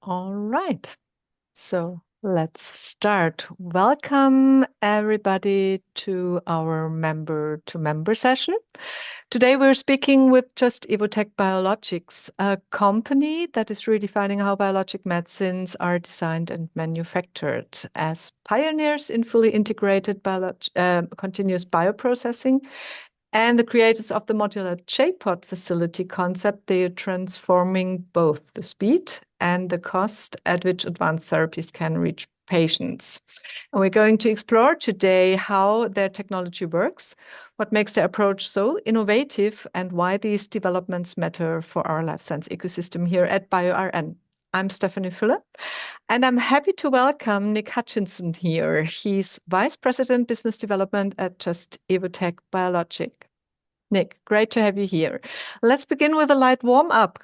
All right, so let's start. Welcome everybody to our member to member session. Today we're speaking with Just Evotec Biologics, a company that is redefining how biologic medicines are designed and manufactured. As pioneers in fully integrated continuous bioprocessing, and the creators of the modular J-Pod facility concept, they are transforming both the speed and the cost at which advanced therapies can reach patients. And we're going to explore today how their technology works, what makes their approach so innovative, and why these developments matter for our life science ecosystem here at bioRN. I'm Stephanie Füller, and I'm happy to welcome Nick Hutchinson here. He's Vice President Business Development at Just Evotec Biologics. Nick, great to have you here. Let's begin with a light warm-up.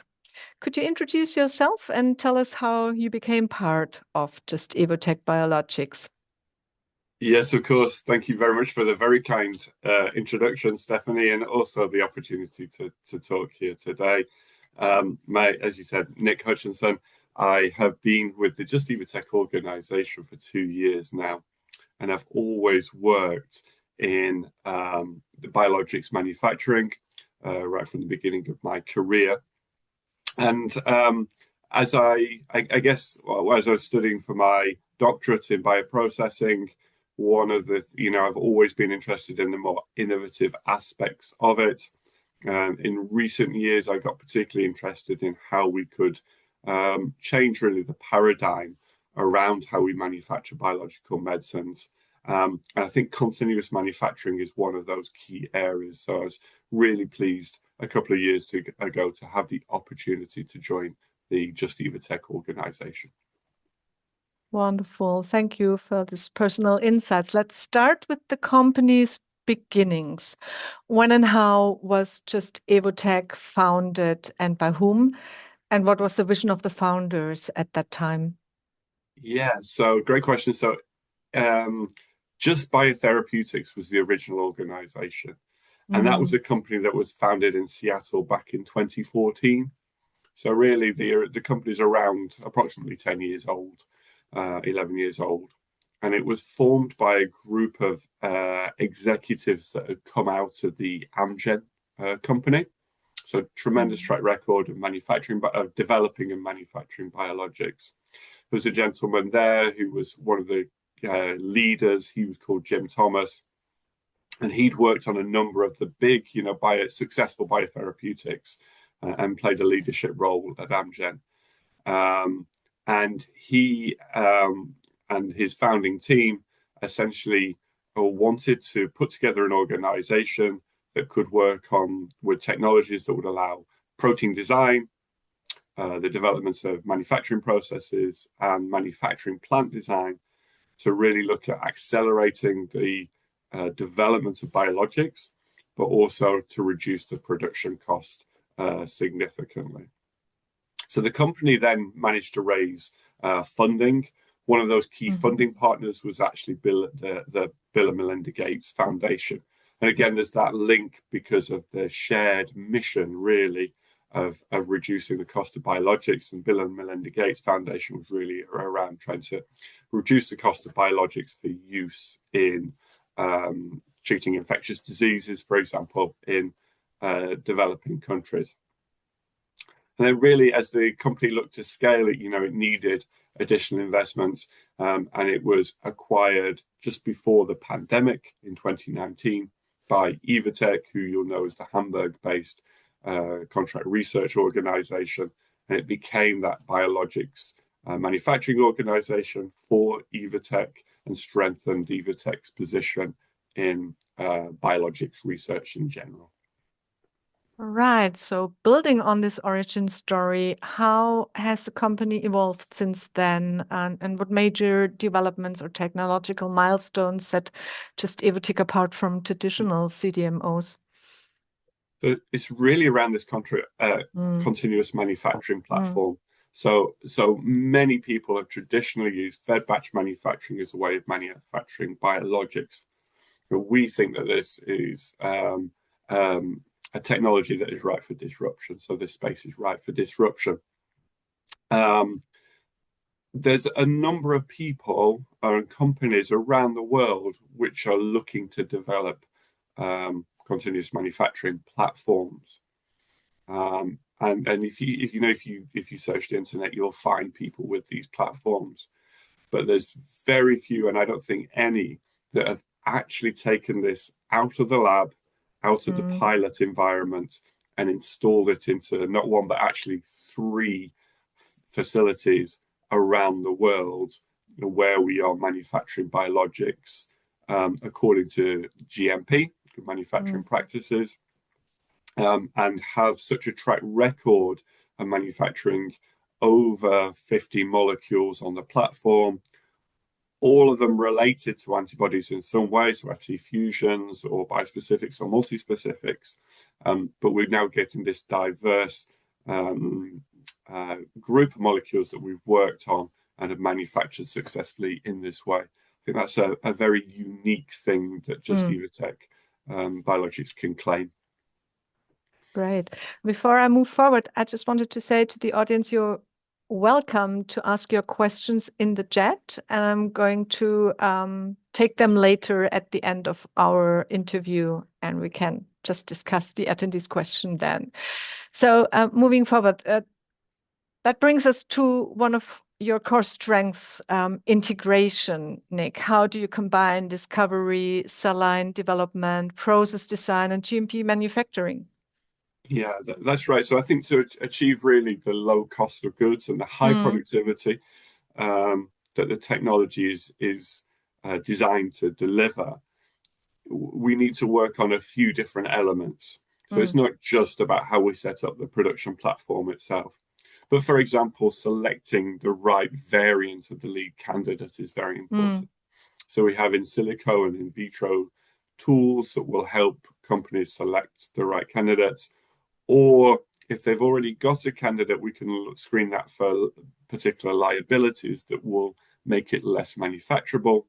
Could you introduce yourself and tell us how you became part of Just Evotec Biologics? Yes, of course. Thank you very much for the very kind introduction, Stephanie, and also the opportunity to talk here today. As you said, Nick Hutchinson. I have been with the Just Evotec organization for 2 years now, and I've always worked in the biologics manufacturing right from the beginning of my career. And as I was studying for my doctorate in bioprocessing, one of the, I've always been interested in the more innovative aspects of it. In recent years, I got particularly interested in how we could change really the paradigm around how we manufacture biological medicines. And I think continuous manufacturing is one of those key areas. So I was really pleased a couple of years ago to have the opportunity to join the Just Evotec organization. Wonderful. Thank you for this personal insights. Let's start with the company's beginnings. When and how was Just Evotec founded and by whom? And what was the vision of the founders at that time? Yeah, so great question. So Just Biotherapeutics was the original organization. And that was Mm, a company that was founded in Seattle back in 2014. So really, the company's around approximately 10 years old, 11 years old. And it was formed by a group of executives that had come out of the Amgen company. So tremendous mm, track record of manufacturing, of developing and manufacturing biologics. There was a gentleman there who was one of the leaders. He was called Jim Thomas, and he'd worked on a number of the big, successful biotherapeutics and played a leadership role at Amgen. And he and his founding team essentially wanted to put together an organization that could work with technologies that would allow protein design, the development of manufacturing processes, and manufacturing plant design to really look at accelerating the development of biologics, but also to reduce the production cost significantly. So the company then managed to raise funding. One of those key mhm. funding partners was actually the Bill and Melinda Gates Foundation. And again, there's that link because of the shared mission, really, of reducing the cost of biologics. And Bill and Melinda Gates Foundation was really around trying to reduce the cost of biologics for use in treating infectious diseases, for example, in developing countries. And then really, as the company looked to scale it, it needed additional investments. And it was acquired just before the pandemic in 2019 by Evotec, who you'll know as the Hamburg-based contract research organization. And it became that biologics manufacturing organization for Evotec and strengthened Evotec's position in biologics research in general. Right. So building on this origin story, how has the company evolved since then? And what major developments or technological milestones set Just Evotec apart from traditional CDMOs? So it's really around this Mm, continuous manufacturing mm, platform. So many people have traditionally used fed batch manufacturing as a way of manufacturing biologics. But we think that this is a technology that is ripe for disruption. So this space is ripe for disruption. Um, there's a number of people and companies around the world which are looking to develop continuous manufacturing platforms. And if you search the internet, you'll find people with these platforms. But there's very few, and I don't think any, that have actually taken this out of the lab, out of the Mm, pilot environment, and installed it into not one, but actually three facilities around the world where we are manufacturing biologics according to GMP, good manufacturing mm, practices, and have such a track record of manufacturing over 50 molecules on the platform, all of them related to antibodies in some way, so Fc fusions or bispecifics or multispecifics. But we're now getting this diverse group of molecules that we've worked on and have manufactured successfully in this way. I think that's a very unique thing that Just mm. Evotec Biologics can claim. Great. Before I move forward, I just wanted to say to the audience, you're welcome to ask your questions in the chat, and I'm going to take them later at the end of our interview, and we can just discuss the attendees' question then. So moving forward, that brings us to one of your core strengths, integration, Nick. How do you combine discovery, cell line development, process design, and GMP manufacturing? Yeah, that's right. So I think to achieve really the low cost of goods and the high Mm, productivity that the technology is designed to deliver, we need to work on a few different elements. So it's mm, not just about how we set up the production platform itself, but for example, selecting the right variant of the lead candidate is very mm, important. So we have in silico and in vitro tools that will help companies select the right candidates, or if they've already got a candidate, we can screen that for particular liabilities that will make it less manufacturable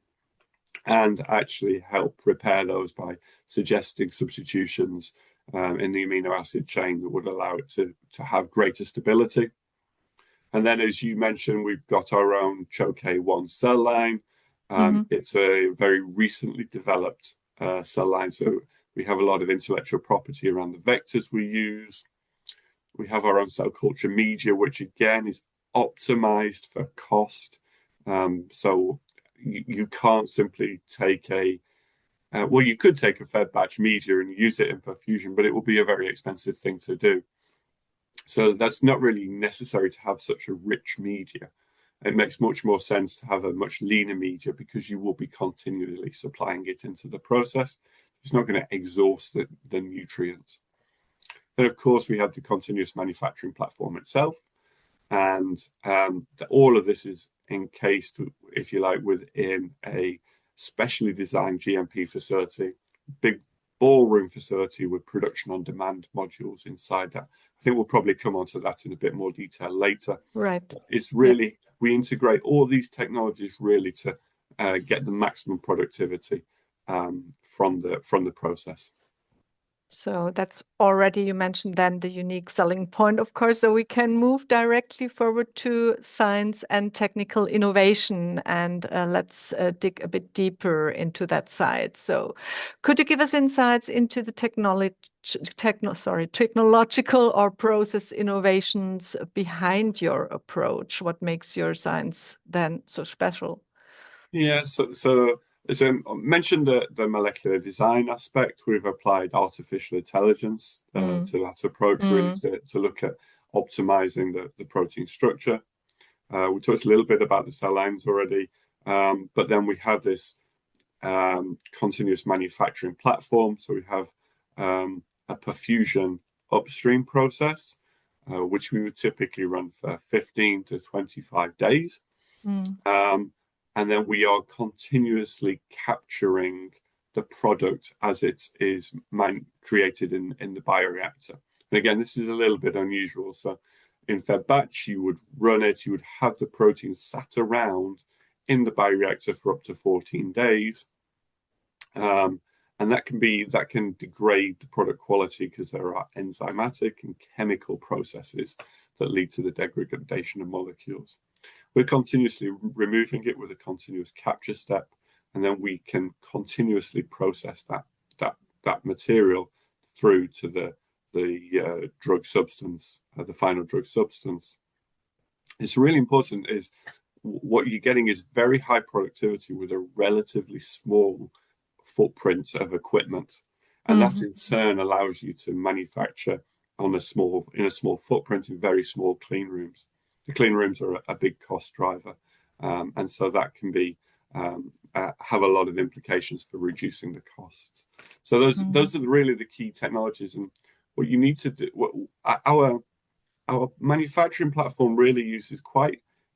and actually help repair those by suggesting substitutions in the amino acid chain that would allow it to have greater stability. And then, as you mentioned, we've got our own CHOK1 cell line. mhm, It's a very recently developed cell line, so we have a lot of intellectual property around the vectors we use. We have our own cell culture media, which again is optimized for cost. So you can't simply take well, you could take a fed batch media and use it in perfusion, but it will be a very expensive thing to do. So that's not really necessary to have such a rich media. It makes much more sense to have a much leaner media because you will be continually supplying it into the process. It's not going to exhaust the nutrients. Then, of course, we have the continuous manufacturing platform itself. And all of this is encased, if you like, within a specially designed GMP facility, big ballroom facility with production on demand modules inside that. I think we'll probably come on to that in a bit more detail later. right. It's Yeah. really, we integrate all these technologies really to get the maximum productivity from the process. So that's already, you mentioned then the unique selling point, of course, so we can move directly forward to science and technical innovation, and let's dig a bit deeper into that side. So could you give us insights into the technological or process innovations behind your approach? What makes your science then so special? Yeah, so as I mentioned the molecular design aspect, we've applied artificial intelligence Mm, to that approach, really mm, to look at optimizing the protein structure. We talked a little bit about the cell lines already, but then we have this continuous manufacturing platform. So we have a perfusion upstream process, which we would typically run for 15 to 25 days. mm, Um, and then we are continuously capturing the product as it is created in the bioreactor. And again, this is a little bit unusual. So in fed batch, you would run it, you would have the protein sat around in the bioreactor for up to 14 days. And that can degrade the product quality because there are enzymatic and chemical processes that lead to the degradation of molecules. We're continuously removing it with a continuous capture step, and then we can continuously process that material through to the drug substance, the final drug substance. It's really important is what you're getting is very high productivity with a relatively small footprint of equipment, and that in turn allows you to manufacture in a small footprint in very small clean rooms. The clean rooms are a big cost driver, and so that can be have a lot of implications for reducing the costs. So those are really the key technologies, and what you need to do. Our manufacturing platform really uses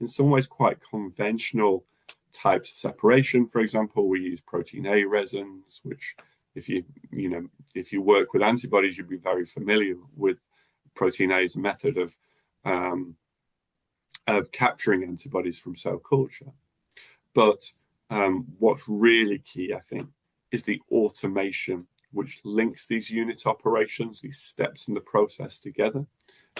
in some ways quite conventional types of separation. For example, we use protein A resins, which if you work with antibodies, you'd be very familiar with protein A's method of capturing antibodies from cell culture. But what's really key, I think, is the automation which links these unit operations, these steps in the process together,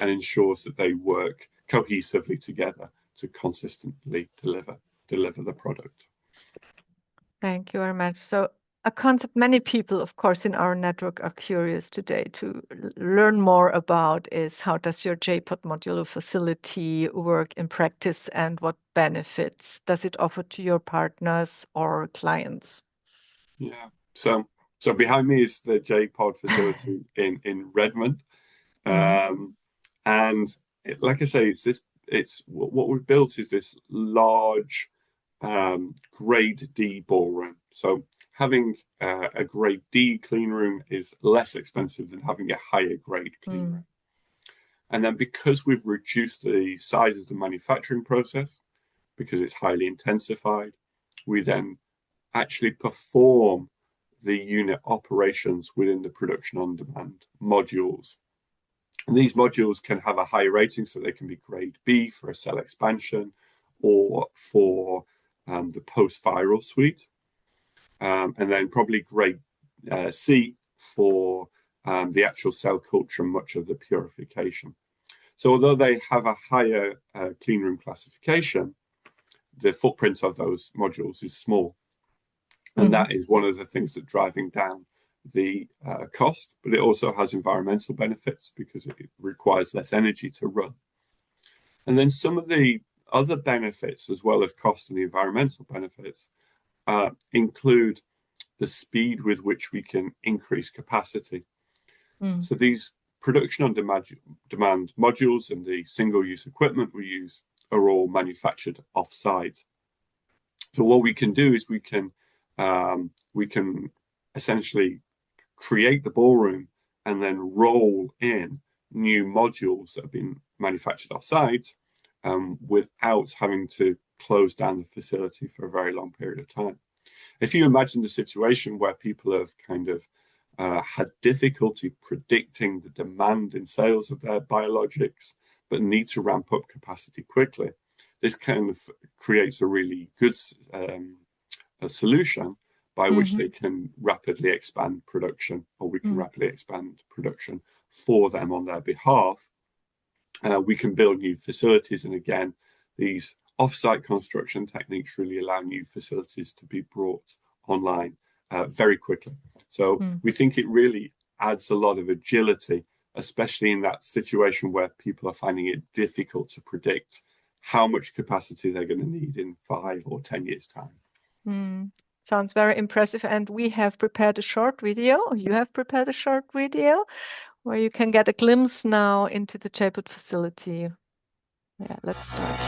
and ensures that they work cohesively together to consistently deliver the product. Thank you very much. So a concept many people, of course, in our network are curious today to learn more about is how does your J.POD modular facility work in practice, and what benefits does it offer to your partners or clients? Yeah. So behind me is the J.POD facility in Redmond. And like I say, it's what we've built is this large grade D ballroom. So having a grade D clean room is less expensive than having a higher grade clean room. And then because we've reduced the size of the manufacturing process, because it's highly intensified, we then actually perform the unit operations within the production on demand modules. And these modules can have a higher rating, so they can be grade B for a cell expansion or for the post-viral suite, and then probably grade C for the actual cell culture and much of the purification. So although they have a higher clean room classification, the footprint of those modules is small. And that is one of the things that's driving down the cost, but it also has environmental benefits because it requires less energy to run. And then some of the other benefits, as well as cost and the environmental benefits, include the speed with which we can increase capacity. So these production on demand modules and the single-use equipment we use are all manufactured off-site. So what we can do is we can essentially create the ballroom and then roll in new modules that have been manufactured off-site without having to close down the facility for a very long period of time. If you imagine the situation where people have kind of had difficulty predicting the demand in sales of their biologics, but need to ramp up capacity quickly, this kind of creates a really good a solution by which they can rapidly expand production, or we can rapidly expand production for them on their behalf. We can build new facilities, and again, these off-site construction techniques really allow new facilities to be brought online very quickly. So we think it really adds a lot of agility, especially in that situation where people are finding it difficult to predict how much capacity they're going to need in 5 or 10 years' time. Sounds very impressive. And we have prepared a short video. You have prepared a short video where you can get a glimpse now into the J.POD facility. Yeah, let's start.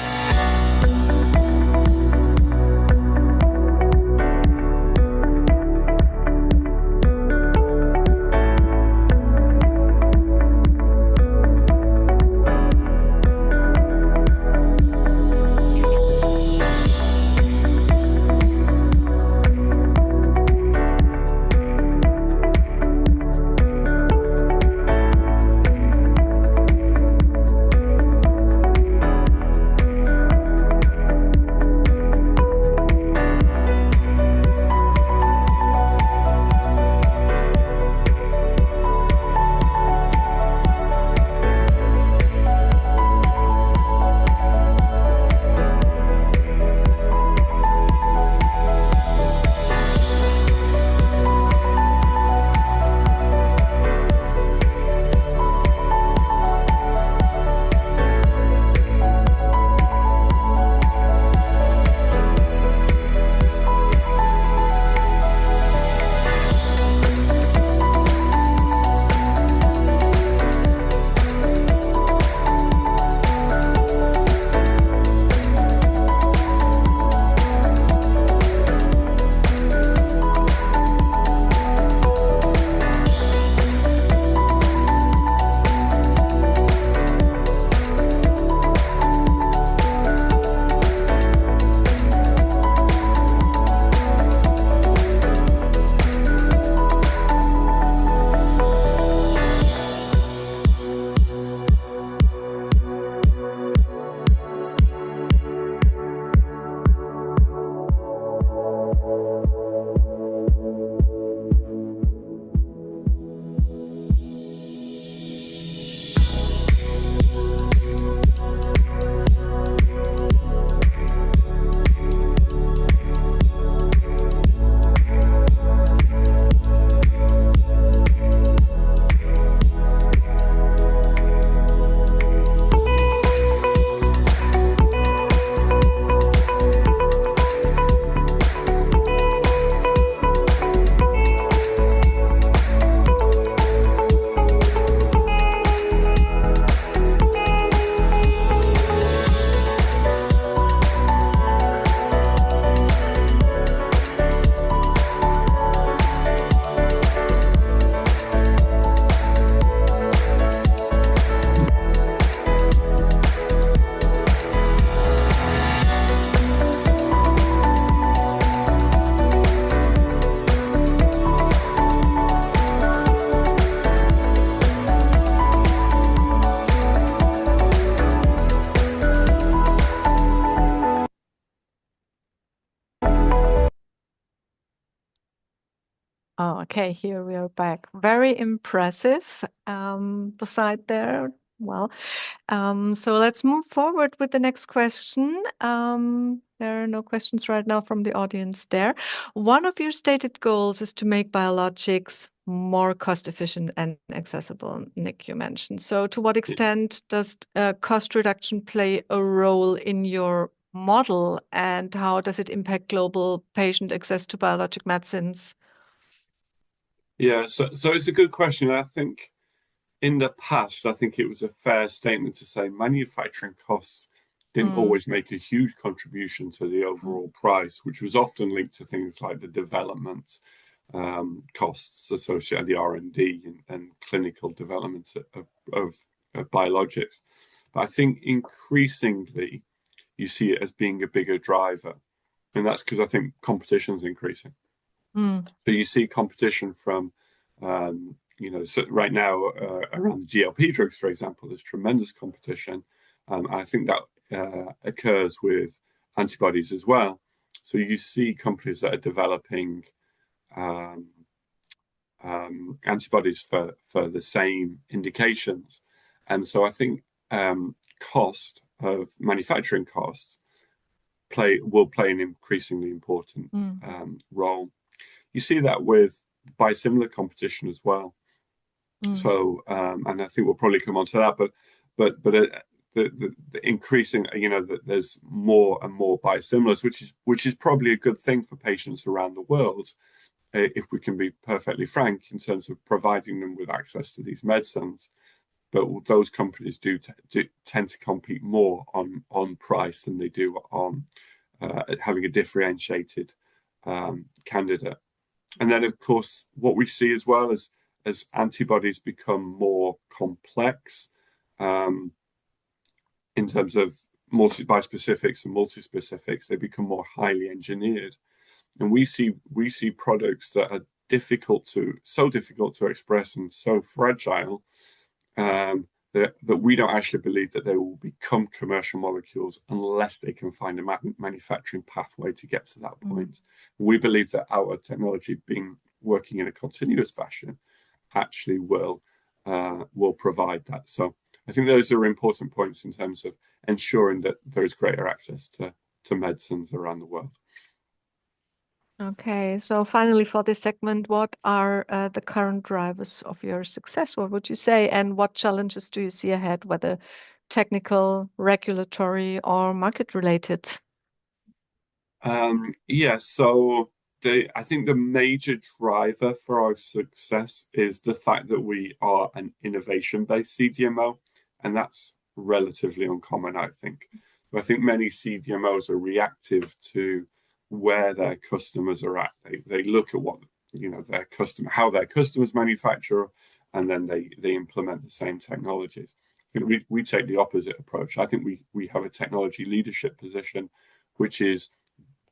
Oh, okay, here we are back. Very impressive, the side there. Well, so let's move forward with the next question. There are no questions right now from the audience there. One of your stated goals is to make biologics more cost efficient and accessible, Nick, you mentioned. So to what extent does cost reduction play a role in your model, and how does it impact global patient access to biologic medicines? Yeah, so it's a good question. I think in the past, I think it was a fair statement to say manufacturing costs didn't Mm, always make a huge contribution to the overall price, which was often linked to things like the development costs associated with the R&D and clinical development of biologics. But I think increasingly you see it as being a bigger driver. And that's because I think competition is increasing. mm, So you see competition from, so right now around the GLP drugs, for example, there's tremendous competition. I think that occurs with antibodies as well. So you see companies that are developing um, antibodies for the same indications. And so I think cost of manufacturing costs will play an increasingly important mm, role. You see that with biosimilar competition as well. mm, So, and I think we'll probably come on to that, but the increasing, that there's more and more biosimilars, which is probably a good thing for patients around the world, if we can be perfectly frank in terms of providing them with access to these medicines. But those companies do tend to compete more on price than they do on having a differentiated candidate. And then, of course, what we see as well as antibodies become more complex um, in terms of bispecifics and multispecifics, they become more highly engineered, and we see products that are so difficult to express and so fragile that we don't actually believe that they will become commercial molecules unless they can find a manufacturing pathway to get to that mm. point. We believe that our technology, being working in a continuous fashion, actually will provide that. So I think those are important points in terms of ensuring that there is greater access to medicines around the world. Okay, so finally for this segment, what are the current drivers of your success? What would you say? And what challenges do you see ahead, whether technical, regulatory, or market related? Yeah, so I think the major driver for our success is the fact that we are an innovation-based CDMO, and that's relatively uncommon, I think. I think many CDMOs are reactive to where their customers are at. They look at what how their customers manufacture, and then they implement the same technologies. We take the opposite approach. I think we have a technology leadership position, which is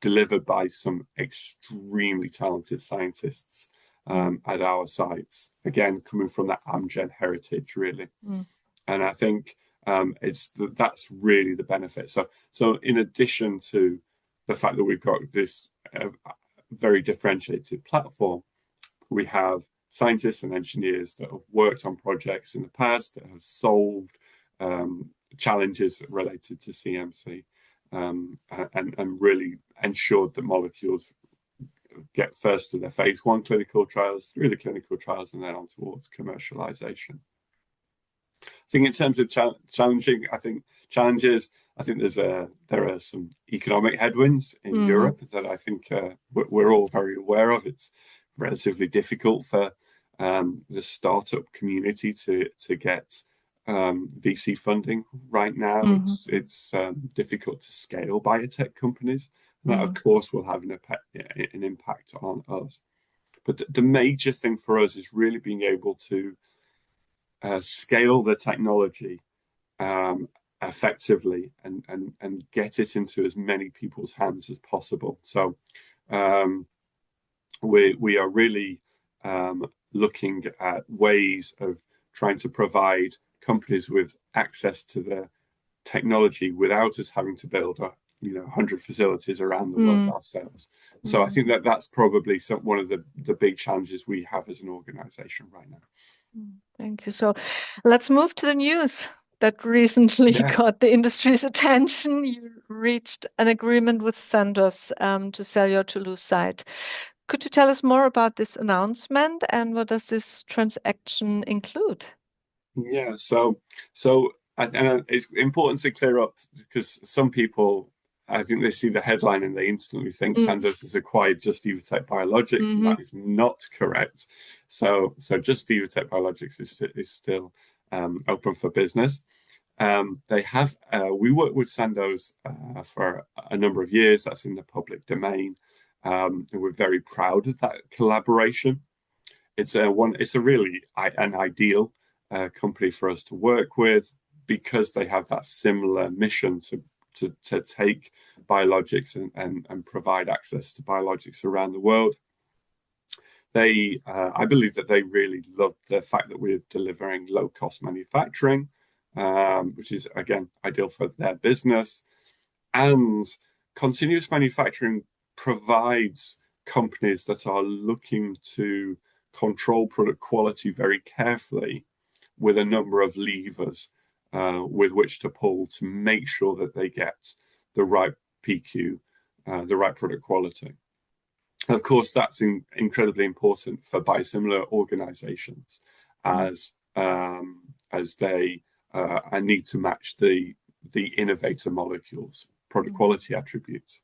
delivered by some extremely talented scientists Mm, at our sites. Again, coming from that Amgen heritage, really. mm, And I think that's really the benefit. So in addition to the fact that we've got this very differentiated platform, we have scientists and engineers that have worked on projects in the past that have solved challenges related to CMC, and really ensured that molecules get first to their phase 1 clinical trials, through the clinical trials, and then on towards commercialization. I think in terms of challenges, I think there are some economic headwinds in mm, Europe that I think we're all very aware of. It's relatively difficult for the startup community to get VC funding right now. mm, It's difficult to scale biotech companies. And that, of mm, course, will have an impact on us. But the major thing for us is really being able to scale the technology effectively and get it into as many people's hands as possible. So um, we are really looking at ways of trying to provide companies with access to the technology without us having to build 100 facilities around the world ourselves. So I think that that's probably one of the big challenges we have as an organization right now. Thank you. So let's move to the news that recently got the industry's attention. You reached an agreement with Sandoz to sell your Toulouse site. Could you tell us more about this announcement and what does this transaction include? Yeah, so and it's important to clear up because some people, I think they see the headline and they instantly think Sandoz has acquired Just Evotec Biologics, and that is not correct. So Just Evotec Biologics is still open for business. We worked with Sandoz for a number of years. That's in the public domain, and we're very proud of that collaboration. It's a really an ideal company for us to work with because they have that similar mission to take biologics and provide access to biologics around the world. I believe that they really love the fact that we're delivering low-cost manufacturing, which is, again, ideal for their business. And continuous manufacturing provides companies that are looking to control product quality very carefully with a number of levers with which to pull to make sure that they get the right PQ, the right product quality. Of course, that's incredibly important for biosimilar organizations as they need to match the innovator molecules product quality attributes.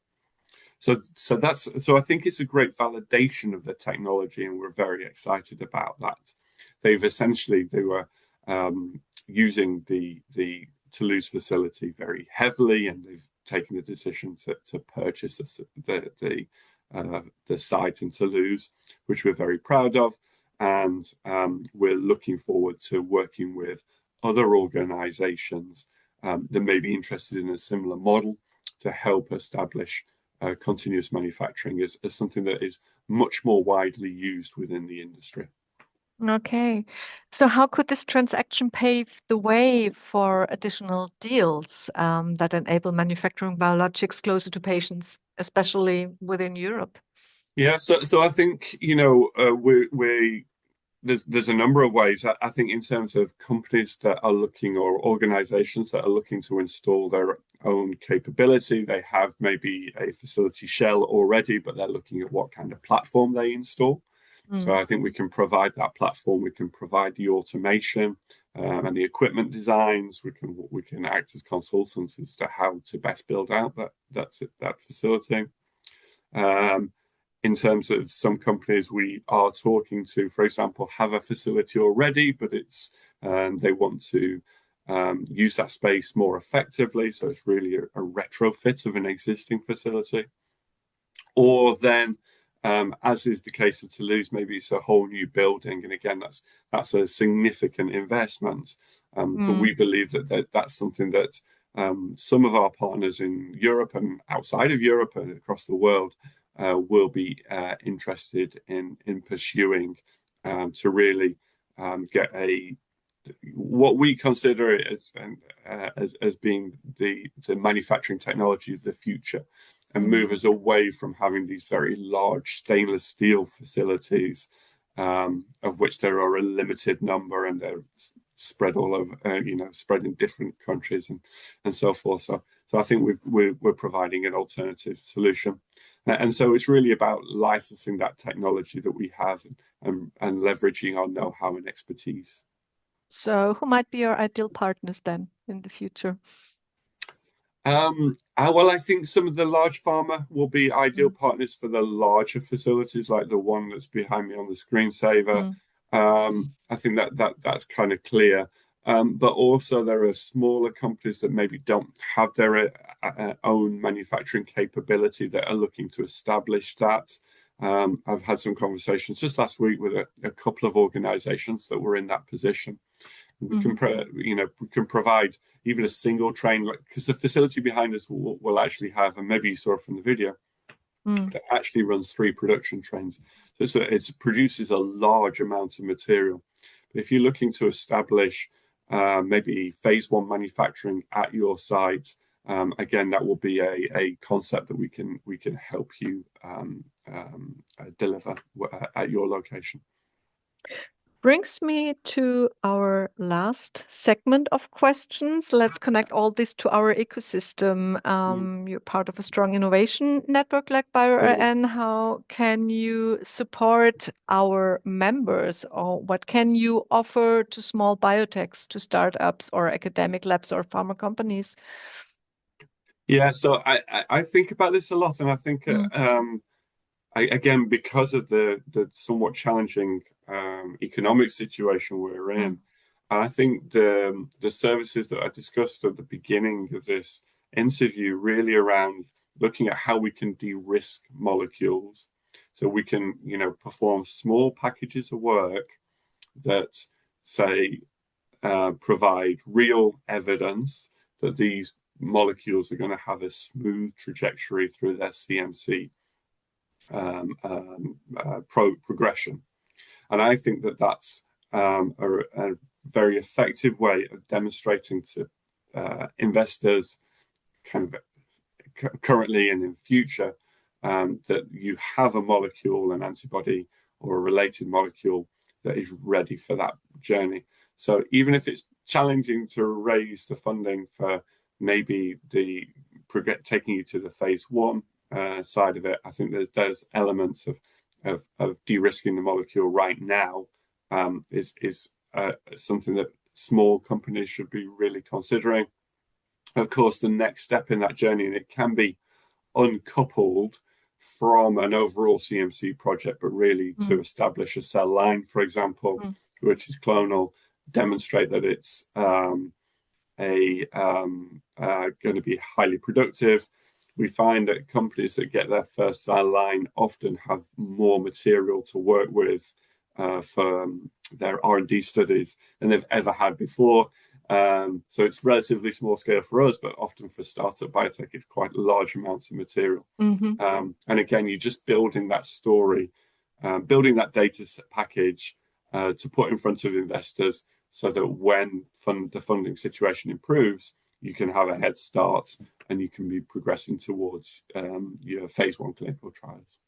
So I think it's a great validation of the technology, and we're very excited about that. They were using the Toulouse facility very heavily, and they've taken the decision to purchase the site in Toulouse, which we're very proud of, and we're looking forward to working with other organizations that may be interested in a similar model to help establish continuous manufacturing as something that is much more widely used within the industry. Okay, so how could this transaction pave the way for additional deals that enable manufacturing biologics closer to patients, especially within Europe? Yeah, so I think there's a number of ways. I think in terms of companies that are looking, or organizations that are looking to install their own capability, they have maybe a facility shell already, but they're looking at what kind of platform they install. So I think we can provide that platform. We can provide the automation and the equipment designs. We can act as consultants as to how to best build out that facility. In terms of some companies we are talking to, for example, have a facility already, but they want to use that space more effectively. So it's really a retrofit of an existing facility. Or then, as is the case of Toulouse, maybe it's a whole new building. And again, that's a significant investment. But we believe that's something that some of our partners in Europe and outside of Europe and across the world will be interested in pursuing to really get what we consider as being the manufacturing technology of the future, and move us away from having these very large stainless steel facilities, of which there are a limited number, and they're spread all over, spread in different countries and so forth. So I think we're providing an alternative solution. And so it's really about licensing that technology that we have and leveraging our know-how and expertise. So who might be your ideal partners then in the future? Well, I think some of the large pharma will be ideal partners for the larger facilities, like the one that's behind me on the screensaver. I think that's kind of clear. But also there are smaller companies that maybe don't have their own manufacturing capability that are looking to establish that. I've had some conversations just last week with a couple of organizations that were in that position. We can provide even a single train, because the facility behind us will actually have, and maybe you saw it from the video, it actually runs 3 production trains. So it produces a large amount of material. But if you're looking to establish maybe phase 1 manufacturing at your site, again, that will be a concept that we can help you deliver at your location. Brings me to our last segment of questions. Let's connect all this to our ecosystem. You're part of a strong innovation network like bioRN. How can you support our members, or what can you offer to small biotechs, to startups or academic labs or pharma companies? Yeah, so I think about this a lot, and I think again, because of the somewhat challenging economic situation we're in, I think the services that I discussed at the beginning of this interview really around looking at how we can de-risk molecules, so we can, perform small packages of work that say provide real evidence that these molecules are going to have a smooth trajectory through their CMC progression. And I think that that's a very effective way of demonstrating to investors, kind of currently and in future, that you have a molecule, an antibody, or a related molecule that is ready for that journey. So even if it's challenging to raise the funding for maybe taking you to the phase 1 side of it, I think there's elements of de-risking the molecule right now is something that small companies should be really considering. Of course, the next step in that journey, and it can be uncoupled from an overall CMC project, but really to establish a cell line, for example, which is clonal, demonstrate that it's going to be highly productive. We find that companies that get their first cell line often have more material to work with for their R&D studies than they've ever had before. So it's relatively small scale for us, but often for startup biotech, it's quite large amounts of material. And again, you're just building that story, building that data package to put in front of investors so that when the funding situation improves, you can have a head start and you can be progressing towards your phase 1 clinical trials.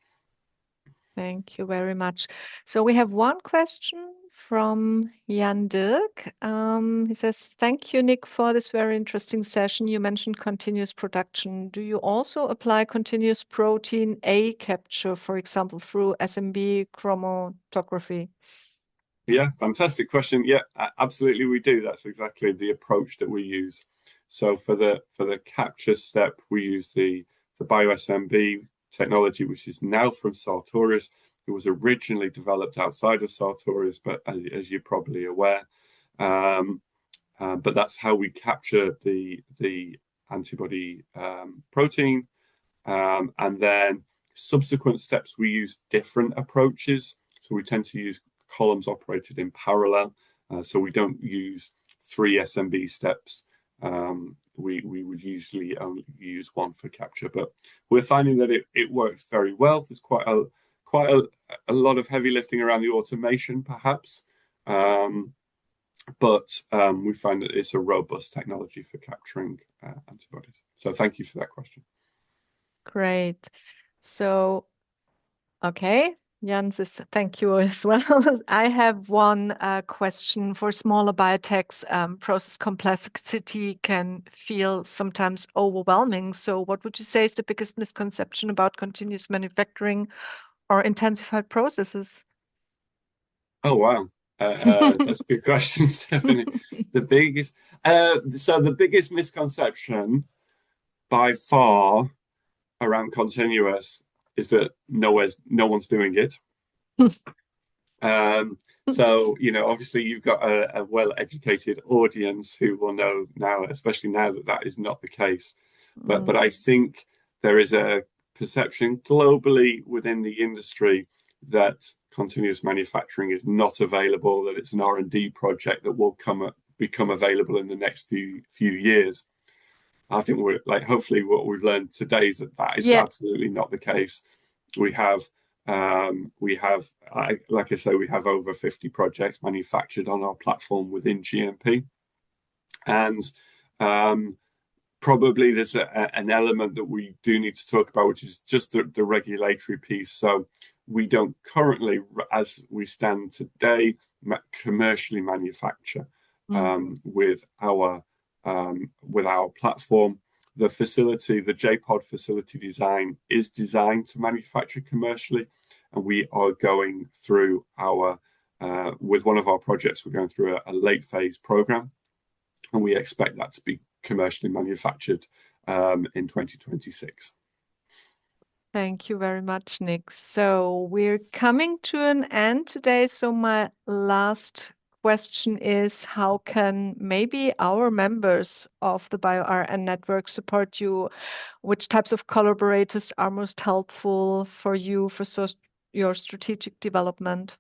Thank you very much. So we have one question from Jan Dirk. He says, thank you, Nick, for this very interesting session. You mentioned continuous production. Do you also apply continuous protein A capture, for example, through SMB chromatography? Yeah, fantastic question. Yeah, absolutely we do. That's exactly the approach that we use. So for the capture step, we use the BioSMB technology, which is now from Sartorius. It was originally developed outside of Sartorius, but as you're probably aware, but that's how we capture the antibody protein. And then subsequent steps, we use different approaches. So we tend to use columns operated in parallel. So we don't use 3 SMB steps. We would usually only use 1 for capture, but we're finding that it works very well. There's quite a lot of heavy lifting around the automation, perhaps, but we find that it's a robust technology for capturing antibodies. So thank you for that question. Great. So, okay. Jan says thank you as well. I have one question for smaller biotechs. Process complexity can feel sometimes overwhelming. So what would you say is the biggest misconception about continuous manufacturing or intensified processes? Oh, wow. That's a good question, Stephanie. So the biggest misconception by far around continuous is that no one's doing it. So, obviously you've got a well-educated audience who will know now, especially now that is not the case. But I think there is a perception globally within the industry that continuous manufacturing is not available, that it's an R&D project that will become available in the next few years. I think hopefully what we've learned today is that is absolutely not the case. We have, like I say, we have over 50 projects manufactured on our platform within GMP, and probably there's an element that we do need to talk about, which is just the regulatory piece. So we don't currently, as we stand today, commercially manufacture with our platform. The facility, the JPod facility design, is designed to manufacture commercially, and we are going through with one of our projects, we're going through a late phase program, and we expect that to be commercially manufactured in 2026. Thank you very much, Nick. So we're coming to an end today. So my last question is, how can maybe our members of the bioRN network support you? Which types of collaborators are most helpful for you for your strategic development?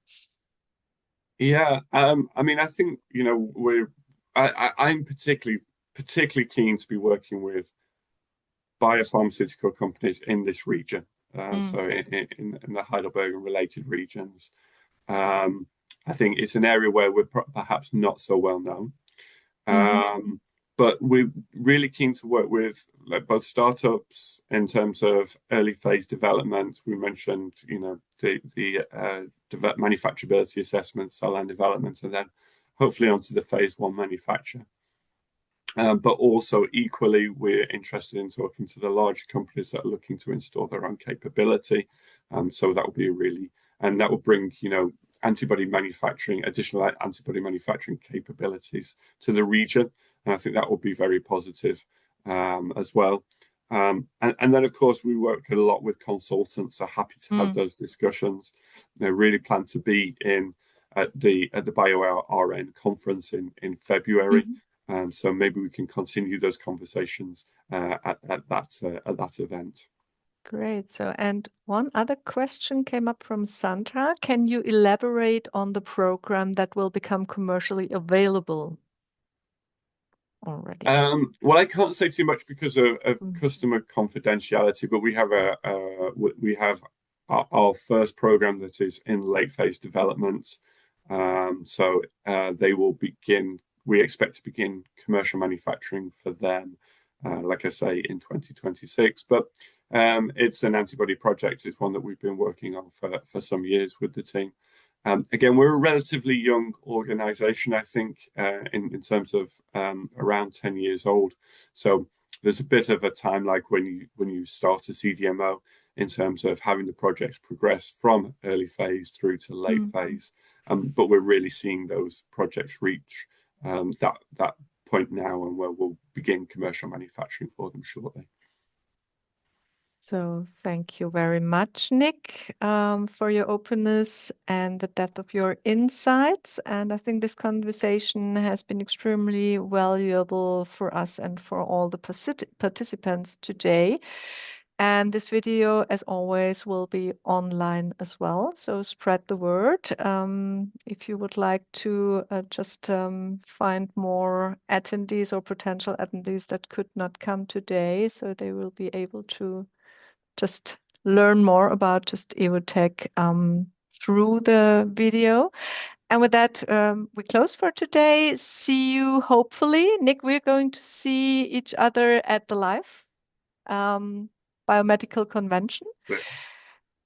Yeah, I mean, I think I'm particularly keen to be working with biopharmaceutical companies in this region. So in the Heidelberg and related regions, I think it's an area where we're perhaps not so well known. But we're really keen to work with both startups in terms of early phase development. We mentioned, the manufacturability assessment, cell line development, and then hopefully onto the phase one manufacture. But also equally, we're interested in talking to the large companies that are looking to install their own capability. So that will be and that will bring, additional antibody manufacturing capabilities to the region. And I think that will be very positive as well. And then, of course, we work a lot with consultants. So happy to have those discussions. They really plan to be at the bioRN conference in February. So maybe we can continue those conversations at that event. Great. So, and one other question came up from Sandra. Can you elaborate on the program that will become commercially available already? Well, I can't say too much because of customer confidentiality, but we have our first program that is in late phase development. So they will begin. We expect to begin commercial manufacturing for them, like I say, in 2026. But it's an antibody project. It's one that we've been working on for some years with the team. Again, we're a relatively young organization, I think, in terms of around 10 years old. So there's a bit of a time like when you start a CDMO in terms of having the projects progress from early phase through to late phase. But we're really seeing those projects reach that point now, and where we'll begin commercial manufacturing for them shortly. So thank you very much, Nick, for your openness and the depth of your insights. And I think this conversation has been extremely valuable for us and for all the participants today. And this video, as always, will be online as well. So spread the word. If you would like to just find more attendees or potential attendees that could not come today, so they will be able to just learn more about Just Evotec through the video. And with that, we close for today. See you, hopefully. Nick, we're going to see each other at the live biomedical convention. Great.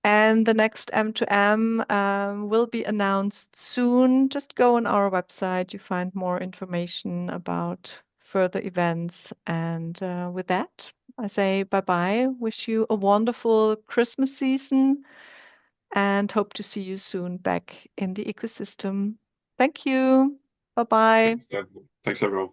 And the next M2M will be announced soon. Just go on our website. You find more information about further events. And with that, I say bye-bye. Wish you a wonderful Christmas season and hope to see you soon back in the ecosystem. Thank you. Bye-bye. Thanks, everyone.